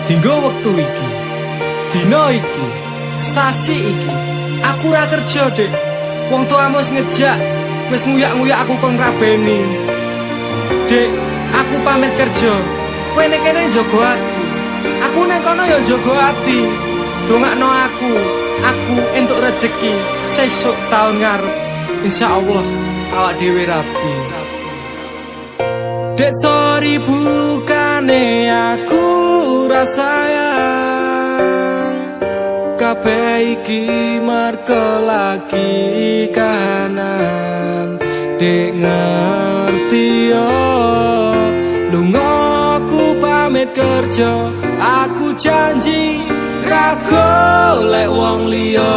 Dinggo wektu iki, dina iki, sasi iki, aku ora kerja, Dek. Wong tuamu wis ngejak, wis nguyak-nguyak aku kon rabeni. Dek, aku pamit kerja. Kowe nek kene njaga ati. Aku nek kono ya njaga ati. Dongakno aku entuk rezeki sesuk taun ngarep. Insyaallah awak dhewe rapi. Dek sorry bukane aku rasayang kabeh iki merko lagi kahanan. Dek ngerti yo lunga aku pamit kerja, aku janji ra golek wong liya.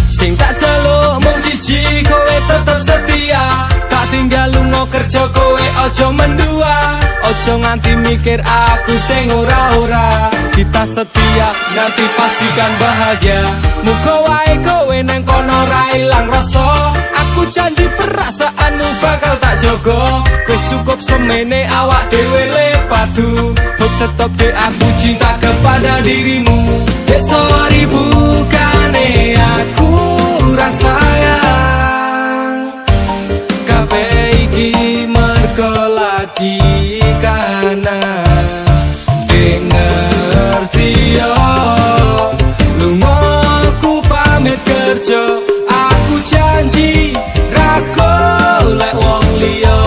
Sing tak celuk mung siji, kowe tetep setia. Tak tinggal lunga kerja, kowe ojo mendua. Ojo nganti mikir aku sing ora-ora. Kita setia, nanti pastikan bahagia. Muga wae kowe nang kono ra ilang rasa. Aku janji perasaanmu bakal tak jogo. Wis cukup semene awak dhewe le padu. Hope stop dek, aku cinta kepada dirimu. Dek sorry bukane aku rasayang kabeh iki mergo lagi kahanan. Dek ngerti yo lunga aku pamit kerja, aku janji ra golek wong liya.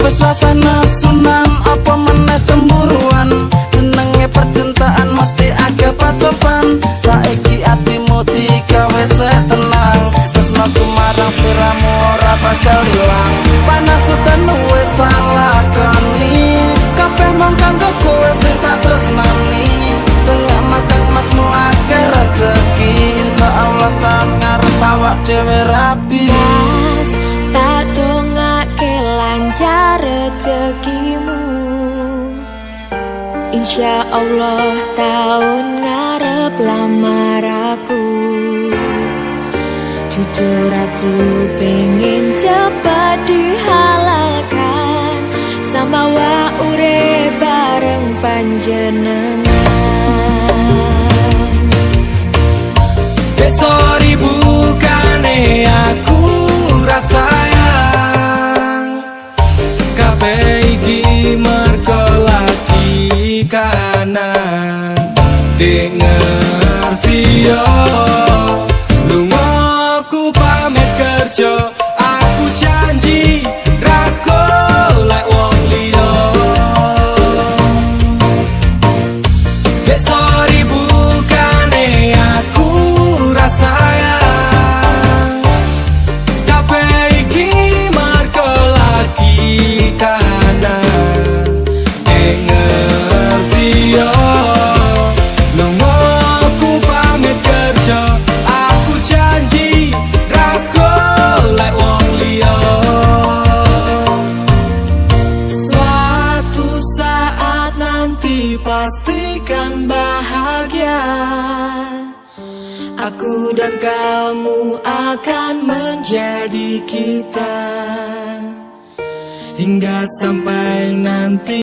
Wes rasane sunan apa meneh cemburuan, jenenge percintaan mesti agak pacoban. Saiki atimu digawe tenang, tresnaku marang sliramu ora bakal ilang. Panas udan wis tak lakoni, kabeh mung kanggo kowe sing tak tresnani. Tengah makan masmu akeh rezeki, insyaallah taun ngarep awak dhewe rapi. Mas, tak dongake lancar rezekimu, insyaallah tahun ngarep lamar aku. Jujur aku pengen cepat dihalalkan, sama wa urip bareng panjenengan. Dek sorry bukane aku rasayang kabeh iki mergo lagi kahanan. Dek ngerti yo lunga aku pamit kerja, aku janji ra golek wong liya. Dek sorry bukane aku rasayang kabeh iki mergo lagi kahanan. Dek ngerti yo lunga aku pamit kerja, aku janji ra golek wong liya. Suatu saat nanti pastikan bahagia, aku dan kamu akan menjadi kita hingga sampai nanti.